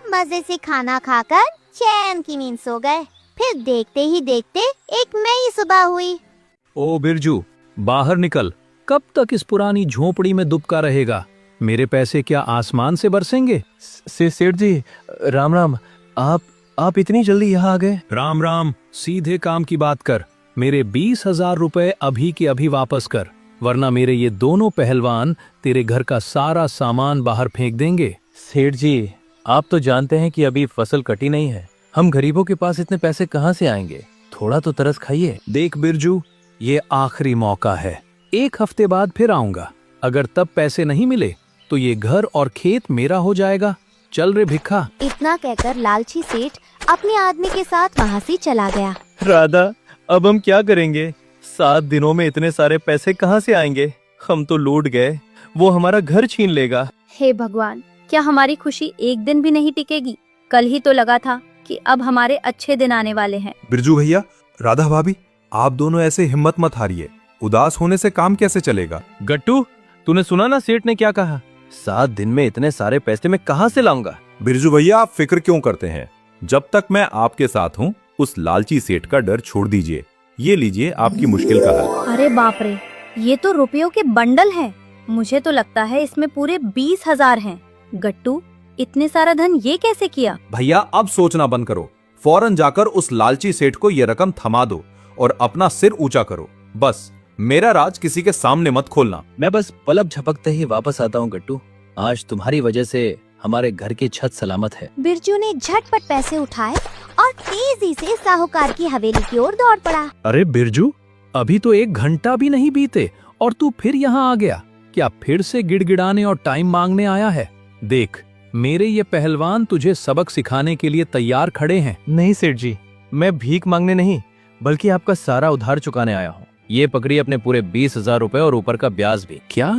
मजे से खाना खाकर चैन की नींद सो गए। फिर देखते ही देखते एक नई सुबह हुई। ओ बिरजू, बाहर निकल। कब तक इस पुरानी झोपड़ी में दुबका रहेगा? मेरे पैसे क्या आसमान से बरसेंगे? सेठ जी, राम राम। आप इतनी जल्दी यहाँ आ गए? राम राम, सीधे काम की बात कर। मेरे 20,000 रुपए अभी के अभी वापस कर, वरना मेरे ये दोनों पहलवान तेरे घर का सारा सामान बाहर फेंक देंगे। सेठ जी, आप तो जानते हैं कि अभी फसल कटी नहीं है। हम गरीबों के पास इतने पैसे कहाँ से आएंगे? थोड़ा तो तरस खाइए। देख बिरजू, ये आखिरी मौका है। 1 हफ्ते बाद फिर आऊंगा। अगर तब पैसे नहीं मिले तो ये घर और खेत मेरा हो जाएगा। चल रे भिक्खा। इतना कहकर लालची सेठ अपने आदमी के साथ वहाँ से चला गया। राधा, अब हम क्या करेंगे? 7 दिनों में इतने सारे पैसे कहाँ से आएंगे? हम तो लूट गए। वो हमारा घर छीन लेगा। हे भगवान, क्या हमारी खुशी एक दिन भी नहीं टिकेगी? कल ही तो लगा था कि अब हमारे अच्छे दिन आने वाले हैं। बिरजू भैया, राधा भाभी, आप दोनों ऐसे हिम्मत मत हारिए। उदास होने से काम कैसे चलेगा? गट्टू, तूने सुना ना सेठ ने क्या कहा? 7 दिन में इतने सारे पैसे मैं कहाँ से लाऊंगा? बिरजू भैया, आप फिक्र क्यों करते हैं? जब तक मैं आपके साथ हूँ, उस लालची सेठ का डर छोड़ दीजिए। ये लीजिए आपकी मुश्किल का हल। अरे बाप रे, ये तो रुपयों के बंडल हैं। मुझे तो लगता है इसमें पूरे 20,000 हैं। गट्टू, इतने सारा धन ये कैसे किया? भैया, अब सोचना बंद करो। फौरन जाकर उस लालची सेठ को ये रकम थमा दो और अपना सिर ऊंचा करो। बस मेरा राज किसी के सामने मत खोलना। मैं बस पलक झपकते ही वापस आता हूँ गट्टू। आज तुम्हारी वजह से हमारे घर की छत सलामत है। बिरजू ने झटपट पैसे उठाए और तेजी से साहूकार की हवेली की ओर दौड़ पड़ा। अरे बिरजू, अभी तो 1 घंटा भी नहीं बीते और तू फिर यहाँ आ गया। क्या फिर से गिड़गिड़ाने और टाइम मांगने आया है? देख, मेरे ये पहलवान तुझे सबक सिखाने के लिए तैयार खड़े हैं। नहीं सेठ जी, मैं भीख मांगने नहीं, बल्कि आपका सारा उधार चुकाने आया हूँ। ये पकड़ी अपने पूरे 20,000 रुपए और ऊपर का ब्याज भी। क्या?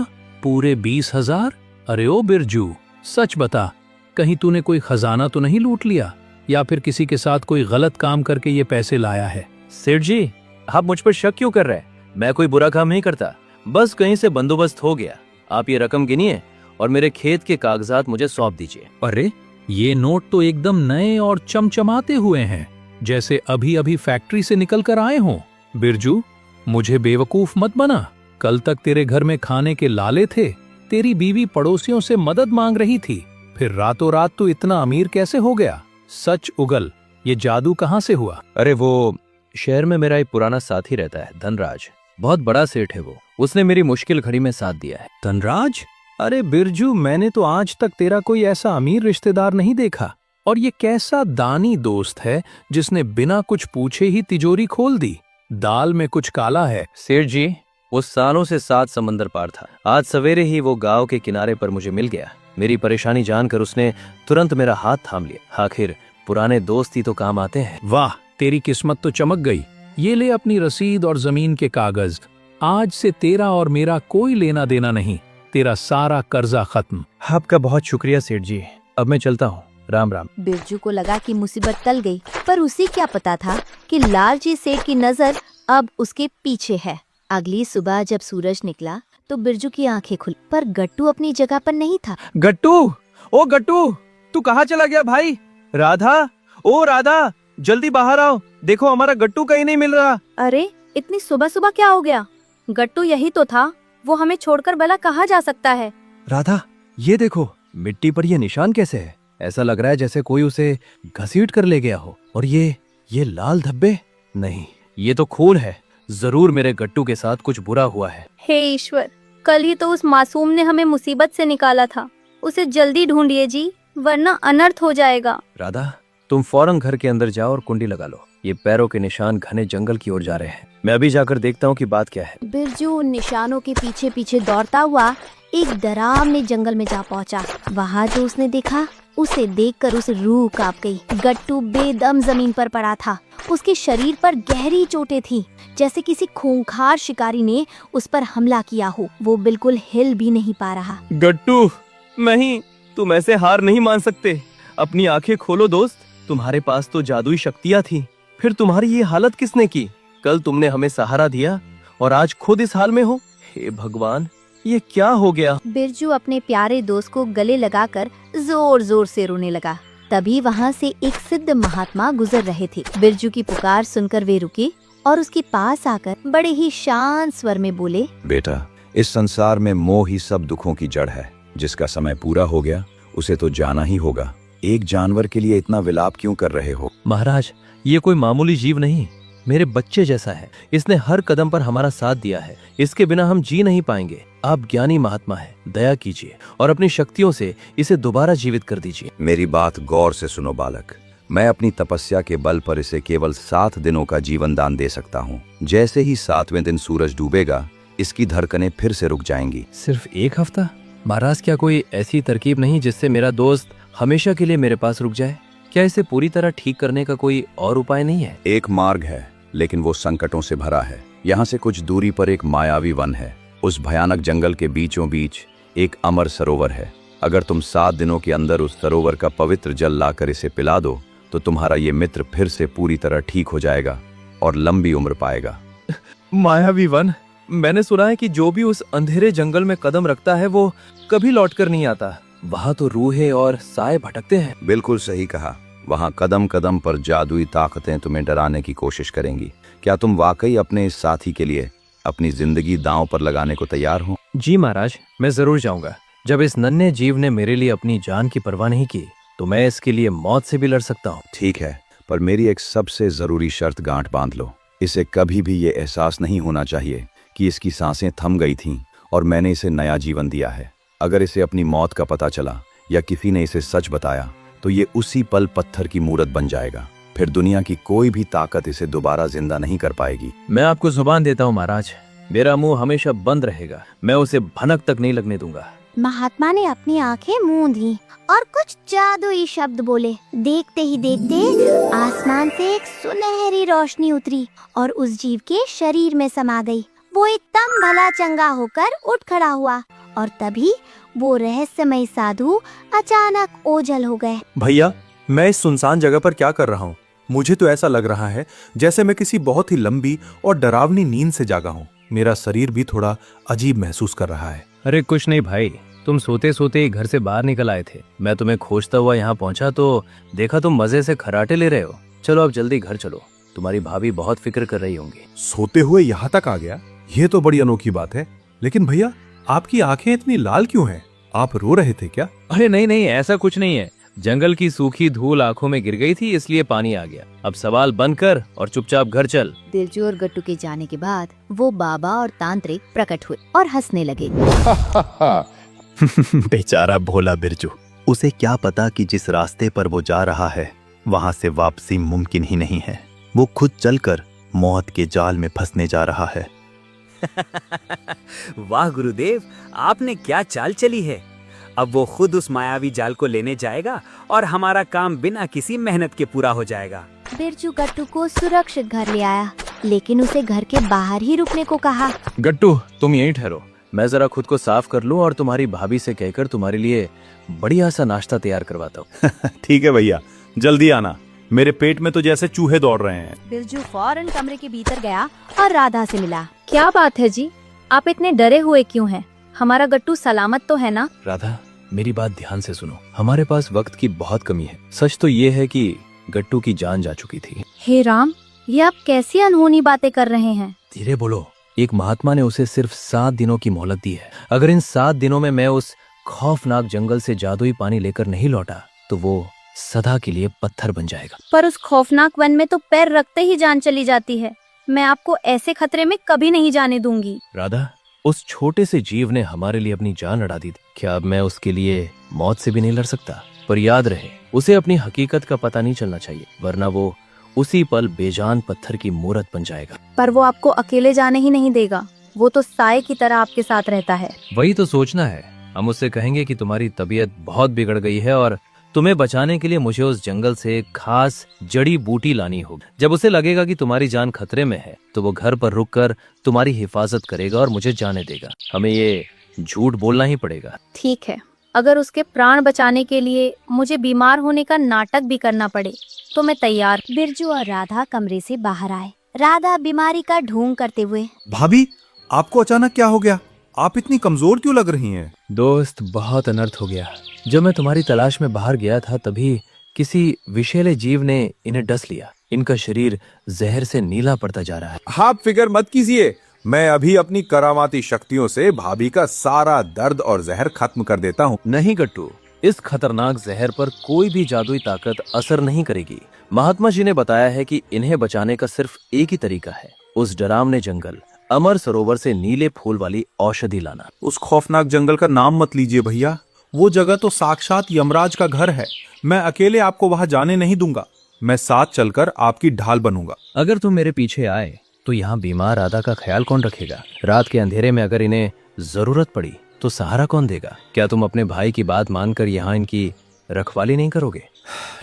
पूरे 20,000? अरे ओ बिरजू, सच बता, कहीं तूने कोई खजाना तो नहीं लूट लिया या फिर किसी के साथ कोई गलत काम करके ये पैसे लाया है? सेठ जी, आप मुझ पर शक क्यों कर रहे हैं? मैं कोई बुरा काम नहीं करता, बस कहीं से बंदोबस्त हो गया। आप ये रकम गिनिए और मेरे खेत के कागजात मुझे सौंप दीजिए। अरे, ये नोट तो एकदम नए और चमचमाते हुए हैं, जैसे अभी अभी फैक्ट्री से निकल कर आए हों। बिरजू, मुझे बेवकूफ मत बना। कल तक तेरे घर में खाने के लाले थे, तेरी बीवी पड़ोसियों से मदद मांग रही थी, फिर रातों रात तू इतना अमीर कैसे हो गया? सच उगल, ये जादू कहाँ से हुआ? अरे वो शहर में मेरा एक पुराना साथी रहता है, धनराज। बहुत बड़ा सेठ है वो। उसने मेरी मुश्किल घड़ी में साथ दिया है। धनराज? अरे बिरजू, मैंने तो आज तक तेरा कोई ऐसा अमीर रिश्तेदार नहीं देखा। और ये कैसा दानी दोस्त है जिसने बिना कुछ पूछे ही तिजोरी खोल दी? दाल में कुछ काला है। सेठ जी, वो सालों से 7 समंदर पार था। आज सवेरे ही वो गांव के किनारे पर मुझे मिल गया। मेरी परेशानी जानकर उसने तुरंत मेरा हाथ थाम लिया। आखिर पुराने दोस्त ही तो काम आते हैं। वाह, तेरी किस्मत तो चमक गई। ये ले अपनी रसीद और जमीन के कागज। आज से तेरा और मेरा कोई लेना देना नहीं। तेरा सारा कर्जा खत्म। आपका बहुत शुक्रिया सेठ जी। अब मैं चलता हूँ। राम राम। बिरजू को लगा कि मुसीबत टल गई, पर उसे क्या पता था कि लालची सेठ की नजर अब उसके पीछे है। अगली सुबह जब सूरज निकला तो बिरजू की आंखें खुली, पर गट्टू अपनी जगह पर नहीं था। गट्टू, ओ गट्टू, तू कहाँ चला गया भाई? राधा, ओ राधा, जल्दी बाहर आओ। देखो हमारा गट्टू कहीं नहीं मिल रहा। अरे, इतनी सुबह सुबह क्या हो गया? गट्टू यही तो था। वो हमें छोड़कर भला कहाँ जा सकता है? राधा, ये देखो, मिट्टी पर ये निशान कैसे है? ऐसा लग रहा है जैसे कोई उसे घसीट कर ले गया हो। और ये लाल धब्बे? नहीं, ये तो खून है। जरूर मेरे गट्टू के साथ कुछ बुरा हुआ है। हे ईश्वर, कल ही तो उस मासूम ने हमें मुसीबत से निकाला था। उसे जल्दी ढूंढिए जी, वरना अनर्थ हो जाएगा। राधा, तुम फौरन घर के अंदर जाओ और कुंडी लगा लो। ये पैरों के निशान घने जंगल की ओर जा रहे हैं। मैं अभी जाकर देखता हूँ कि बात क्या है। बिरजू उन निशानों के पीछे पीछे दौड़ता हुआ एक डरावने जंगल में जा पहुंचा। वहाँ जो उसने देखा, उसे देखकर उसे रूह कांप गई। गट्टू बेदम जमीन पर पड़ा था। उसके शरीर पर गहरी चोटें थी, जैसे किसी खूंखार शिकारी ने उस पर हमला किया हो। वो बिल्कुल हिल भी नहीं पा रहा। गट्टू, नहीं, तुम ऐसे हार नहीं मान सकते। अपनी आंखें खोलो दोस्त। तुम्हारे पास तो जादुई शक्तियाँ थी, फिर तुम्हारी ये हालत किसने की? कल तुमने हमें सहारा दिया और आज खुद इस हाल में हो। हे भगवान, ये क्या हो गया? बिरजू अपने प्यारे दोस्त को गले लगाकर जोर जोर से रोने लगा। तभी वहाँ से एक सिद्ध महात्मा गुजर रहे थे। बिरजू की पुकार सुनकर वे रुके और उसके पास आकर बड़े ही शांत स्वर में बोले, बेटा, इस संसार में मोह ही सब दुखों की जड़ है। जिसका समय पूरा हो गया उसे तो जाना ही होगा। एक जानवर के लिए इतना विलाप क्यों कर रहे हो? महाराज, ये कोई मामूली जीव नहीं, मेरे बच्चे जैसा है। इसने हर कदम पर हमारा साथ दिया है। इसके बिना हम जी नहीं पाएंगे। आप ज्ञानी महात्मा हैं, दया कीजिए और अपनी शक्तियों से इसे दोबारा जीवित कर दीजिए। मेरी बात गौर से सुनो बालक। मैं अपनी तपस्या के बल पर इसे केवल 7 दिनों का जीवन दान दे सकता हूँ। जैसे ही 7वें दिन सूरज डूबेगा इसकी धड़कनें फिर से रुक जाएंगी। सिर्फ 1 हफ्ता? महाराज, क्या कोई ऐसी तरकीब नहीं जिससे मेरा दोस्त हमेशा के लिए मेरे पास रुक जाए? क्या इसे पूरी तरह ठीक करने का कोई और उपाय नहीं है? एक मार्ग है, लेकिन वो संकटों से भरा है। यहाँ से कुछ दूरी पर एक मायावी वन है। उस भयानक जंगल के बीचों बीच एक अमर सरोवर है। अगर तुम 7 दिनों के अंदर उस सरोवर का पवित्र जल लाकर इसे पिला दो तो तुम्हारा ये मित्र फिर से पूरी तरह ठीक हो जाएगा और लंबी उम्र पाएगा। मायावी वन? मैंने सुना है कि जो भी उस अंधेरे जंगल में कदम रखता है वो कभी लौटकर नहीं आता। वहाँ तो रूहें और साए भटकते हैं। बिल्कुल सही कहा। वहाँ कदम कदम पर जादुई ताकतें तुम्हें डराने की कोशिश करेंगी। क्या तुम वाकई अपने इस साथी के लिए अपनी जिंदगी दांव पर लगाने को तैयार हो? जी महाराज, मैं जरूर जाऊंगा। जब इस नन्हे जीव ने मेरे लिए अपनी जान की परवाह नहीं की तो मैं इसके लिए मौत से भी लड़ सकता हूँ। ठीक है, पर मेरी एक सबसे जरूरी शर्त गांठ बांध लो। इसे कभी भी ये एहसास नहीं होना चाहिए कि इसकी सांसें थम गई थीं और मैंने इसे नया जीवन दिया है। अगर इसे अपनी मौत का पता चला या किसी ने इसे सच बताया तो ये उसी पल पत्थर की मूरत बन जाएगा। फिर दुनिया की कोई भी ताकत इसे दोबारा जिंदा नहीं कर पाएगी। मैं आपको जुबान देता हूँ महाराज, मेरा मुंह हमेशा बंद रहेगा। मैं उसे भनक तक नहीं लगने दूंगा। महात्मा ने अपनी आंखें मूंद ली और कुछ जादुई शब्द बोले। देखते ही देखते आसमान से एक सुनहरी रोशनी उतरी और उस जीव के शरीर में समा गई। वो एकदम भला चंगा होकर उठ खड़ा हुआ और तभी वो रहस्यमय साधु अचानक ओझल हो गए। भैया, मैं इस सुनसान जगह पर क्या कर रहा हूँ? मुझे तो ऐसा लग रहा है जैसे मैं किसी बहुत ही लंबी और डरावनी नींद से जागा हूँ। मेरा शरीर भी थोड़ा अजीब महसूस कर रहा है। अरे कुछ नहीं भाई, तुम सोते सोते घर से बाहर निकल आए थे। मैं तुम्हें खोजता हुआ यहाँ पहुँचा तो देखा तुम मजे से खर्राटे ले रहे हो। चलो अब जल्दी घर चलो, तुम्हारी भाभी बहुत फिक्र कर रही होंगी। सोते हुए यहाँ तक आ गया, ये तो बड़ी अनोखी बात है। लेकिन भैया, आपकी आंखें इतनी लाल क्यों हैं? आप रो रहे थे क्या? अरे नहीं नहीं, ऐसा कुछ नहीं है। जंगल की सूखी धूल आंखों में गिर गई थी, इसलिए पानी आ गया। अब सवाल बंद कर और चुपचाप घर चल। बिरजू और गट्टू के जाने के बाद वो बाबा और तांत्रिक प्रकट हुए और हंसने लगे। बेचारा भोला बिरजू, उसे क्या पता कि जिस रास्ते पर वो जा रहा है वहाँ से वापसी मुमकिन ही नहीं है। वो खुद चलकर मौत के जाल में फंसने जा रहा है। वाह गुरुदेव, आपने क्या चाल चली है। अब वो खुद उस मायावी जाल को लेने जाएगा और हमारा काम बिना किसी मेहनत के पूरा हो जाएगा। बिरजू गट्टू को सुरक्षित घर ले आया, लेकिन उसे घर के बाहर ही रुकने को कहा। गट्टू, तुम यहीं ठहरो, मैं जरा खुद को साफ कर लूं और तुम्हारी भाभी से कहकर तुम्हारे लिए बढ़िया सा नाश्ता तैयार करवाता हूँ। ठीक है भैया, जल्दी आना। मेरे पेट में तो जैसे चूहे दौड़ रहे हैं। बिरजू फौरन कमरे के भीतर गया और राधा से मिला। क्या बात है जी, आप इतने डरे हुए क्यों हैं? हमारा गट्टू सलामत तो है ना? राधा, मेरी बात ध्यान से सुनो। हमारे पास वक्त की बहुत कमी है। सच तो ये है कि गट्टू की जान जा चुकी थी। हे राम, ये आप कैसी अनहोनी बातें कर रहे हैं? धीरे बोलो। एक महात्मा ने उसे सिर्फ 7 दिनों की मोहलत दी है। अगर इन 7 दिनों में मैं उस खौफनाक जंगल से जादुई पानी लेकर नहीं लौटा तो वो सदा के लिए पत्थर बन जाएगा। पर उस खौफनाक वन में तो पैर रखते ही जान चली जाती है। मैं आपको ऐसे खतरे में कभी नहीं जाने दूंगी। राधा, उस छोटे से जीव ने हमारे लिए अपनी जान लड़ा दी थी। क्या अब मैं उसके लिए मौत से भी नहीं लड़ सकता? पर याद रहे, उसे अपनी हकीकत का पता नहीं चलना चाहिए, वरना वो उसी पल बेजान पत्थर की मूरत बन जाएगा। पर वो आपको अकेले जाने ही नहीं देगा। वो तो साए की तरह आपके साथ रहता है। वही तो सोचना है। हम उससे कहेंगे कि तुम्हारी तबीयत बहुत बिगड़ गई है और तुम्हें बचाने के लिए मुझे उस जंगल से एक खास जड़ी बूटी लानी होगी। जब उसे लगेगा कि तुम्हारी जान खतरे में है तो वो घर पर रुककर तुम्हारी हिफाजत करेगा और मुझे जाने देगा। हमें ये झूठ बोलना ही पड़ेगा। ठीक है, अगर उसके प्राण बचाने के लिए मुझे बीमार होने का नाटक भी करना पड़े तो मैं तैयार। बिरजू और राधा कमरे से बाहर आए। राधा बीमारी का ढोंग करते हुए, भाभी, आपको अचानक क्या हो गया? आप इतनी कमजोर क्यों लग रही हैं? दोस्त, बहुत अनर्थ हो गया। जब मैं तुम्हारी तलाश में बाहर गया था तभी किसी विषैले जीव ने इन्हें डस लिया। इनका शरीर जहर से नीला पड़ता जा रहा है। आप फिक्र मत कीजिए, मैं अभी अपनी करामाती शक्तियों से भाभी का सारा दर्द और जहर खत्म कर देता हूँ। नहीं गट्टू, इस खतरनाक जहर पर कोई भी जादुई ताकत असर नहीं करेगी। महात्मा जी ने बताया है कि इन्हें बचाने का सिर्फ एक ही तरीका है, उस डरावने जंगल अमर सरोवर से नीले फूल वाली औषधि लाना। उस खौफनाक जंगल का नाम मत लीजिए भैया, वो जगह तो साक्षात यमराज का घर है। मैं अकेले आपको वहां जाने नहीं दूंगा, मैं साथ चलकर आपकी ढाल बनूंगा। अगर तुम मेरे पीछे आए तो यहाँ बीमार राधा का ख्याल कौन रखेगा? रात के अंधेरे में अगर इन्हें जरूरत पड़ी तो सहारा कौन देगा? क्या तुम अपने भाई की बात मानकर यहाँ इनकी रखवाली नहीं करोगे?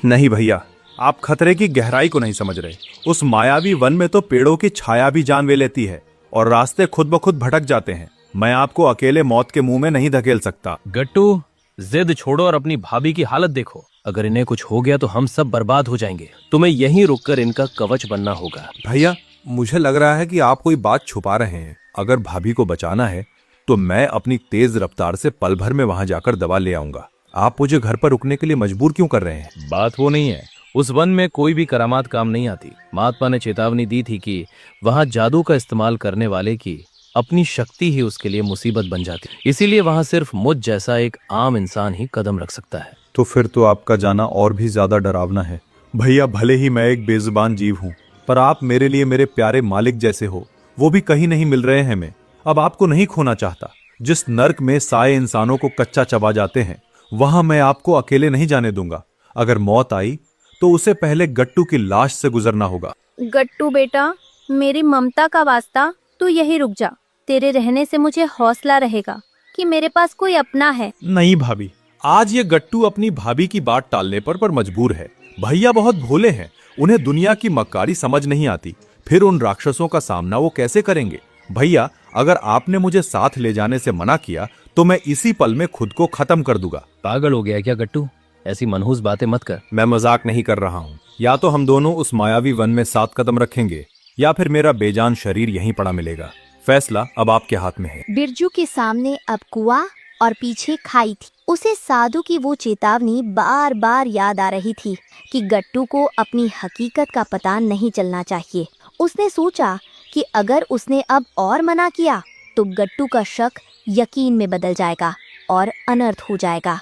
नहीं भैया, आप खतरे की गहराई को नहीं समझ रहे। उस मायावी वन में तो पेड़ों की छाया भी जान ले लेती है और रास्ते खुद ब खुद भटक जाते हैं। मैं आपको अकेले मौत के मुंह में नहीं धकेल सकता। गट्टू, जिद छोड़ो और अपनी भाभी की हालत देखो। अगर इन्हें कुछ हो गया तो हम सब बर्बाद हो जाएंगे। तुम्हें यहीं रुककर इनका कवच बनना होगा। भैया, मुझे लग रहा है कि आप कोई बात छुपा रहे हैं। अगर भाभी को बचाना है तो मैं अपनी तेज रफ्तार से पल भर में वहां जाकर दवा ले आऊंगा। आप मुझे घर पर रुकने के लिए मजबूर क्यों कर रहे हैं? बात वो नहीं है, उस वन में कोई भी करामात काम नहीं आती। महात्मा ने चेतावनी दी थी कि वहां जादू का इस्तेमाल करने वाले की अपनी शक्ति ही उसके लिए मुसीबत बन जाती। इसीलिए वहां सिर्फ मुझ जैसा एक आम इंसान ही कदम रख सकता है। तो फिर तो आपका जाना और भी ज्यादा डरावना है। भैया, भले ही मैं एक बेजुबान जीव हूँ, पर आप मेरे लिए मेरे प्यारे मालिक जैसे हो। वो भी कहीं नहीं मिल रहे हैं। मैं अब आपको नहीं खोना चाहता। जिस नर्क में साए इंसानों को कच्चा चबा जाते हैं, वहां मैं आपको अकेले नहीं जाने दूंगा। अगर मौत आई तो उसे पहले गट्टू की लाश से गुजरना होगा। गट्टू बेटा, मेरी ममता का वास्ता, तू यही रुक जा। तेरे रहने से मुझे हौसला रहेगा कि मेरे पास कोई अपना है। नहीं भाभी, आज ये गट्टू अपनी भाभी की बात टालने पर मजबूर है। भैया बहुत भोले हैं, उन्हें दुनिया की मक्कारी समझ नहीं आती। फिर उन राक्षसों का सामना वो कैसे करेंगे? भैया, अगर आपने मुझे साथ ले जाने से मना किया तो मैं इसी पल में खुद को खत्म कर दूंगा। पागल हो गया क्या गट्टू? ऐसी मनहूस बातें मत कर। मैं मजाक नहीं कर रहा हूँ। या तो हम दोनों उस मायावी वन में साथ कदम रखेंगे या फिर मेरा बेजान शरीर यहीं पड़ा मिलेगा। फैसला अब आपके हाथ में है। बिरजू के सामने अब कुआं और पीछे खाई थी। उसे साधु की वो चेतावनी बार बार याद आ रही थी कि गट्टू को अपनी हकीकत का पता नहीं चलना चाहिए। उसने सोचा कि अगर उसने अब और मना किया तो गट्टू का शक यकीन में बदल जाएगा और अनर्थ हो जाएगा।